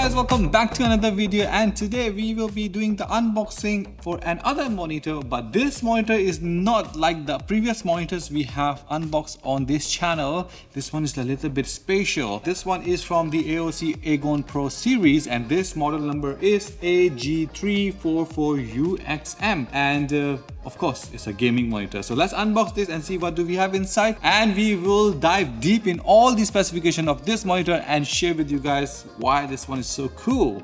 guys, welcome back to another video, and today we will be doing the unboxing for another monitor, but this monitor is not like the previous monitors we have unboxed on this channel. This one is a little bit special. This one is from the AOC Aegon Pro series, and this model number is AG344UXM, and of course it's a gaming monitor. So let's unbox this and see what do we have inside, and we will dive deep in all the specification of this monitor and share with you guys why this one is so cool.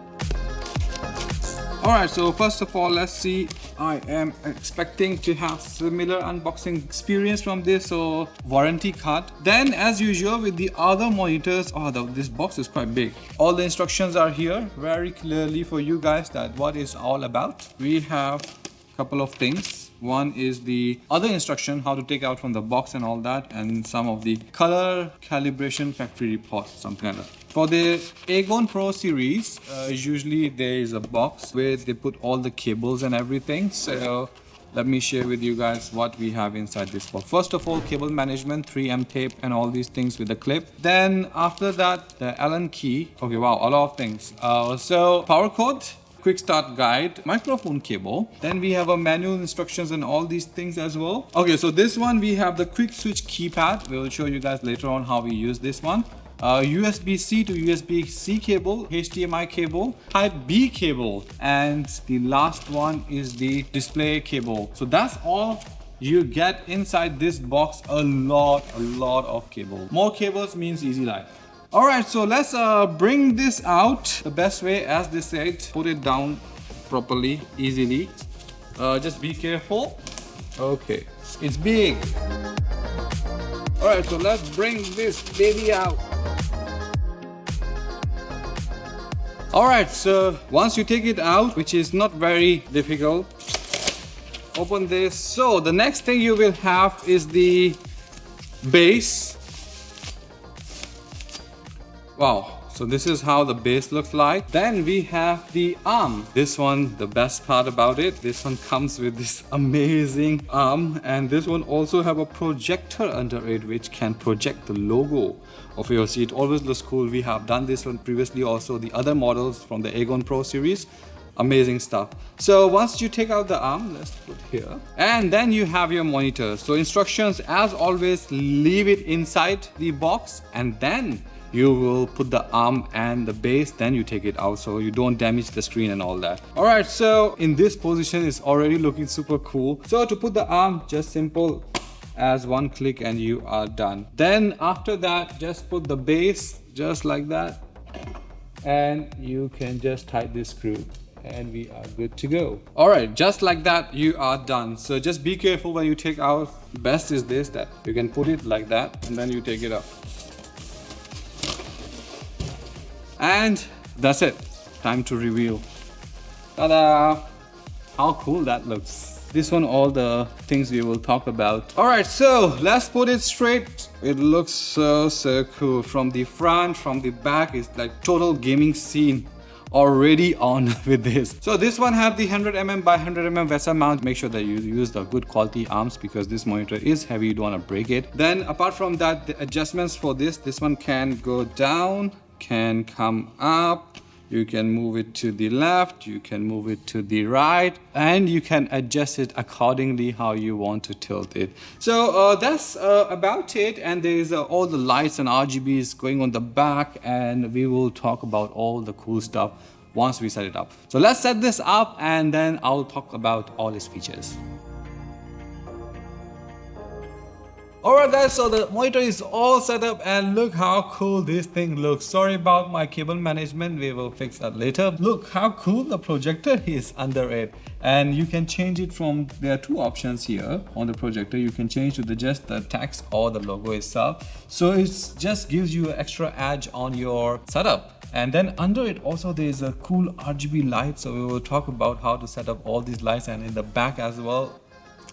Alright, so first of all, let's see. I am expecting to have similar unboxing experience from this, so warranty card. Then as usual with the other monitors, this box is quite big. All the instructions are here very clearly for you guys that what it's all about. We have a couple of things. One is the other instruction, how to take out from the box and all that, and some of the color calibration factory report, something like that. For the Aegon Pro series, usually there is a box where they put all the cables and everything. So let me share with you guys what we have inside this box. First of all, cable management, 3M tape and all these things with the clip. Then after that, the Allen key. Okay, wow, a lot of things. So power cord, quick start guide, microphone cable. Then we have a manual instructions and all these things as well. Okay, so this one we have the quick switch keypad. We will show you guys later on how we use this one. USB-C to USB-C cable, HDMI cable, Type B cable, and the last one is the display cable. So that's all you get inside this box. A lot of cable. More cables means easy life. Alright, so let's bring this out the best way, as they said. Put it down properly, easily. Just be careful. Okay, it's big. Alright, so let's bring this baby out. Alright, so once you take it out, which is not very difficult, open this. So the next thing you will have is the base. Wow, so this is how the base looks like. Then we have the arm. This one, the best part about it, this one comes with this amazing arm, and this one also have a projector under it which can project the logo of AOC. It always looks cool. We have done this one previously also, the other models from the Aegon Pro series. Amazing stuff. So once you take out the arm, let's put here, and then you have your monitor. So instructions as always, leave it inside the box, and then you will put the arm and the base, then you take it out so you don't damage the screen and all that. Alright, so in this position it's already looking super cool. So to put the arm, just simple as one click and you are done. Then after that, just put the base just like that, and you can just tighten this screw and we are good to go. Alright, just like that you are done. So just be careful when you take out. Best is this, that you can put it like that and then you take it out. And that's it. Time to reveal. Ta-da! How cool that looks. This one, all the things we will talk about. Alright, so let's put it straight. It looks so cool. From the front, from the back, it's like total gaming scene already on with this. So this one have the 100mm by 100mm VESA mount. Make sure that you use the good quality arms because this monitor is heavy, you don't want to break it. Then apart from that, the adjustments for this one can go down, can come up, you can move it to the left, you can move it to the right, and you can adjust it accordingly how you want to tilt it. So that's about it, and there's all the lights and RGBs going on the back, and we will talk about all the cool stuff once we set it up. So let's set this up and then I'll talk about all its features. Alright guys, so the monitor is all set up and look how cool this thing looks. Sorry about my cable management, we will fix that later. Look how cool the projector is under it, and you can change it from, there are two options here on the projector. You can change to just the text or the logo itself. So it just gives you an extra edge on your setup. And then under it also there is a cool RGB light, so we will talk about how to set up all these lights, and in the back as well.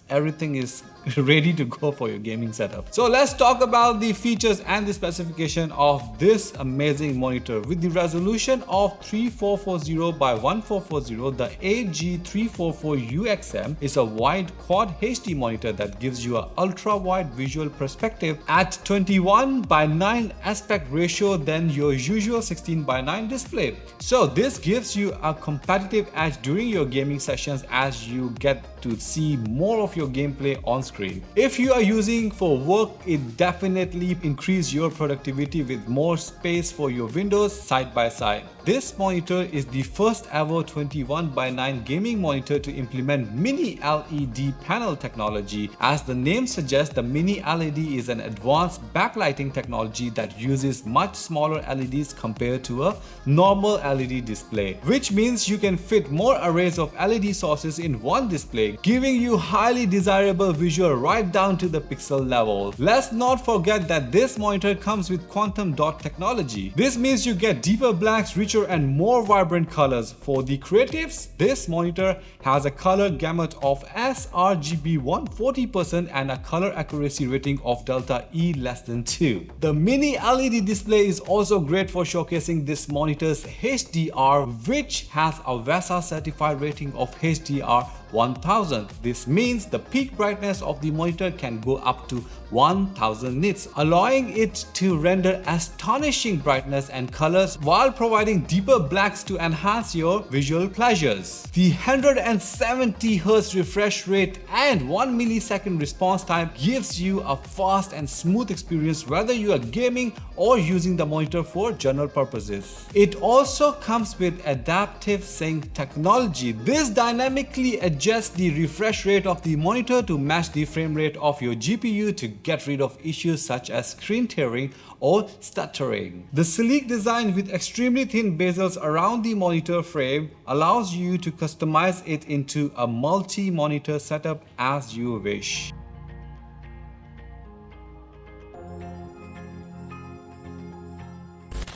Everything is ready to go for your gaming setup. So let's talk about the features and the specification of this amazing monitor. With the resolution of 3440 by 1440, the AG344UXM is a wide quad HD monitor that gives you an ultra wide visual perspective at 21 by 9 aspect ratio than your usual 16 by 9 display. So this gives you a competitive edge during your gaming sessions as you get to see more of your gameplay on screen. If you are using for work, it definitely increases your productivity with more space for your windows side by side. This monitor is the first ever 21 by 9 gaming monitor to implement mini LED panel technology. As the name suggests, the mini LED is an advanced backlighting technology that uses much smaller LEDs compared to a normal LED display, which means you can fit more arrays of LED sources in one display, giving you highly desirable visual right down to the pixel level. Let's not forget that this monitor comes with quantum dot technology. This means you get deeper blacks, richer and more vibrant colors. For the creatives, this monitor has a color gamut of sRGB 140% and a color accuracy rating of delta E less than 2. The mini LED display is also great for showcasing this monitor's HDR, which has a VESA certified rating of HDR 1000. This means the peak brightness of the monitor can go up to 1000 nits, allowing it to render astonishing brightness and colors while providing deeper blacks to enhance your visual pleasures. The 170 Hz refresh rate and 1 millisecond response time gives you a fast and smooth experience whether you are gaming or using the monitor for general purposes. It also comes with adaptive sync technology. This dynamically adjusts the refresh rate of the monitor to match the frame rate of your GPU to get rid of issues such as screen tearing or stuttering. The sleek design with extremely thin bezels around the monitor frame allows you to customize it into a multi-monitor setup as you wish.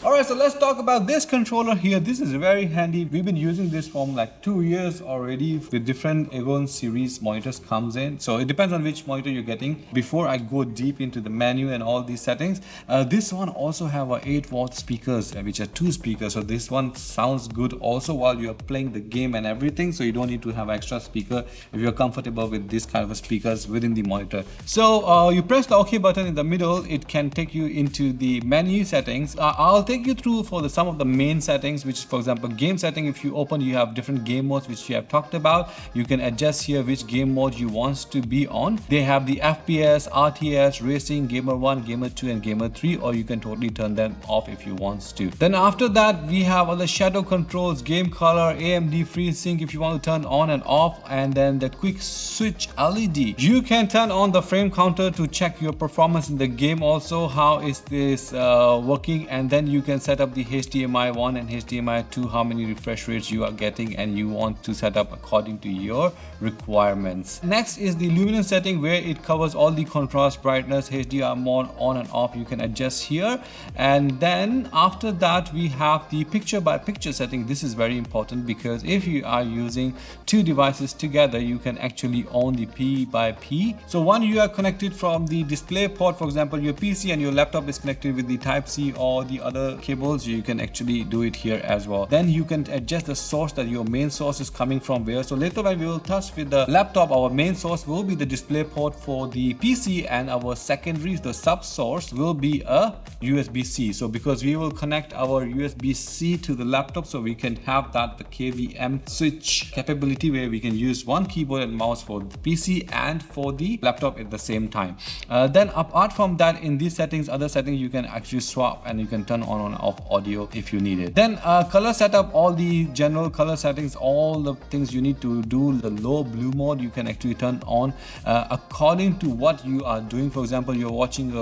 Alright, so let's talk about this controller here. This is very handy. We've been using this for like 2 years already with different Aegon series monitors comes in. So it depends on which monitor you're getting. Before I go deep into the menu and all these settings, this one also have a 8-watt speakers, which are 2 speakers. So this one sounds good also while you're playing the game and everything. So you don't need to have extra speaker if you're comfortable with this kind of speakers within the monitor. So you press the OK button in the middle, it can take you into the menu settings. I'll take you through for some of the main settings, which is, for example, game setting. If you open, you have different game modes which you have talked about. You can adjust here which game mode you want to be on. They have the FPS, RTS, racing, gamer 1, gamer 2 and gamer 3, or you can totally turn them off if you want to. Then after that, we have other shadow controls, game color, AMD FreeSync if you want to turn on and off, and then the quick switch LED. You can turn on the frame counter to check your performance in the game, also how is this working, and then you can set up the HDMI 1 and HDMI 2, how many refresh rates you are getting, and you want to set up according to your requirements. Next is the luminance setting, where it covers all the contrast, brightness, HDR mode on and off. You can adjust here. And then after that, we have the picture by picture setting. This is very important because if you are using 2 devices together, you can actually own the P by P. So one, you are connected from the display port, for example your PC, and your laptop is connected with the Type-C or the other cables. You can actually do it here as well. Then you can adjust the source, that your main source is coming from where. So later when we will touch with the laptop, our main source will be the display port for the PC, and our secondary, the sub source, will be a USB-C. So because we will connect our USB-C to the laptop, so we can have that the KVM switch capability where we can use one keyboard and mouse for the PC and for the laptop at the same time. Then apart from that, in these settings, other settings, you can actually swap and you can turn on and off audio if you need it. Then color setup, all the general color settings, all the things you need to do. The low blue mode you can actually turn on according to what you are doing. For example, you're watching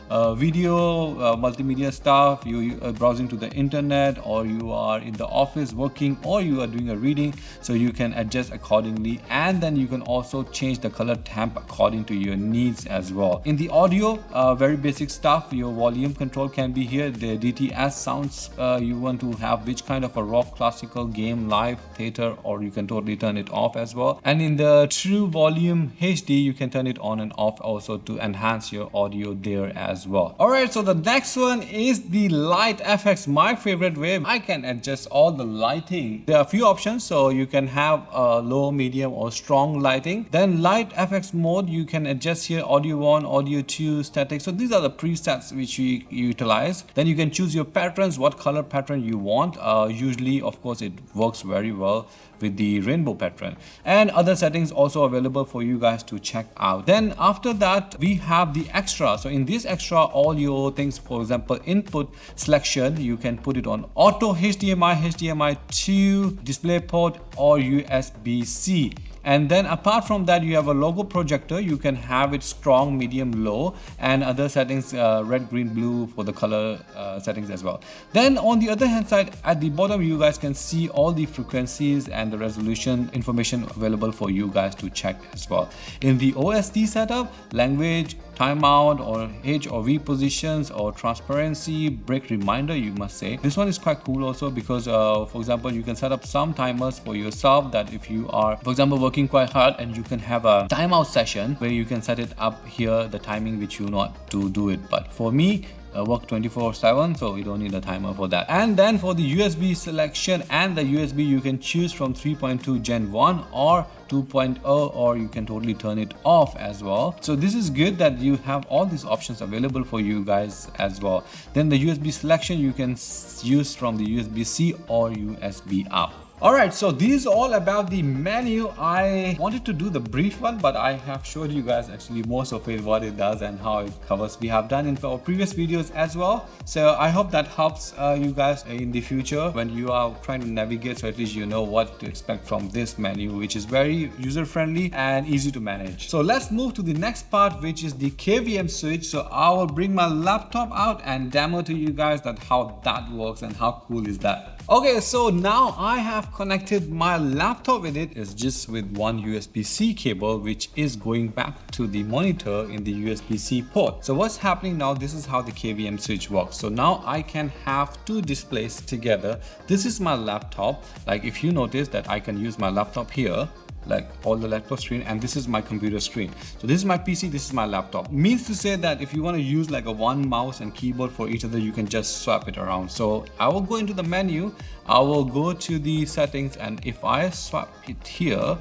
a video, multimedia stuff, you are browsing to the internet, or you are in the office working, or you are doing a reading, so you can adjust accordingly. And then you can also change the color temp according to your needs as well. In the audio, very basic stuff, your volume control can be here, the DT as sounds you want to have, which kind of a rock, classical, game, live, theater, or you can totally turn it off as well. And in the true volume HD, you can turn it on and off also to enhance your audio there as well. Alright, so the next one is the light effects, my favorite way. I can adjust all the lighting. There are a few options, so you can have low, medium, or strong lighting. Then light effects mode, you can adjust here audio 1, audio 2, static. So these are the presets which you utilize. Then you can choose your patterns, what color pattern you want. Usually, of course, it works very well with the rainbow pattern, and other settings also available for you guys to check out. Then after that, we have the extra. So in this extra, all your things, for example, input selection, you can put it on auto, HDMI, HDMI 2, DisplayPort, or USB-C. And then apart from that, you have a logo projector. You can have it strong, medium, low, and other settings, red, green, blue for the color settings as well. Then on the other hand side, at the bottom, you guys can see all the frequencies and the resolution information available for you guys to check as well. In the OSD setup, language, timeout, or H or V positions, or transparency, break reminder, you must say. This one is quite cool also because for example, you can set up some timers for yourself, that if you are, for example, working quite hard, and you can have a timeout session where you can set it up here, the timing which you want to do it. But for me, work 24/7, so you don't need a timer for that. And then for the USB selection and the USB, you can choose from 3.2 Gen 1 or 2.0, or you can totally turn it off as well. So this is good that you have all these options available for you guys as well. Then the USB selection, you can use from the USB-C or USB up. Alright, so this is all about the menu. I wanted to do the brief one, but I have showed you guys actually most of it, what it does and how it covers. We have done in our previous videos as well. So I hope that helps you guys in the future when you are trying to navigate, so at least you know what to expect from this menu, which is very user friendly and easy to manage. So let's move to the next part, which is the KVM switch. So I will bring my laptop out and demo to you guys that how that works and how cool is that. Okay, so now I have connected my laptop with it. It's just with one USB-C cable, which is going back to the monitor in the USB-C port. So what's happening now, this is how the KVM switch works. So now I can have two displays together. This is my laptop. Like if you notice that I can use my laptop here, like all the laptop screen, and this is my computer screen. So this is my PC, this is my laptop. Means to say that if you want to use like a one mouse and keyboard for each other, you can just swap it around. So I will go into the menu, I will go to the settings, and if I swap it here,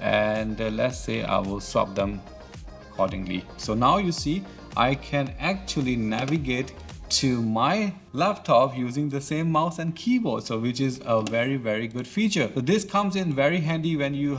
and let's say I will swap them accordingly. So now you see I can actually navigate to my laptop using the same mouse and keyboard, so which is a very good feature. So this comes in very handy when you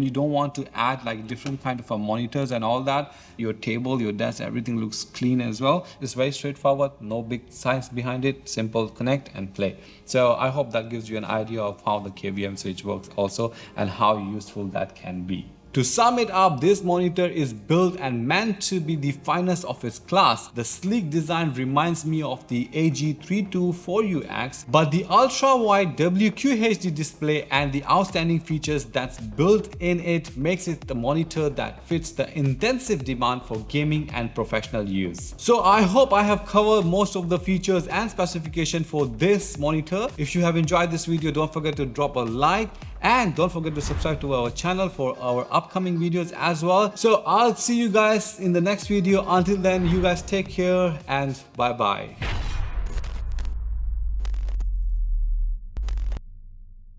don't want to add like different kind of monitors and all that. Your table, your desk, everything looks clean as well. It's very straightforward, no big science behind it, simple, connect and play. So I hope that gives you an idea of how the KVM switch works also, and how useful that can be. To sum it up, this monitor is built and meant to be the finest of its class. The sleek design reminds me of the AG324UX, but the ultra-wide WQHD display and the outstanding features that's built in it makes it the monitor that fits the intensive demand for gaming and professional use. So I hope I have covered most of the features and specification for this monitor. If you have enjoyed this video, don't forget to drop a like, and don't forget to subscribe to our channel for our upcoming videos as well. So I'll see you guys in the next video. Until then, you guys take care and bye bye.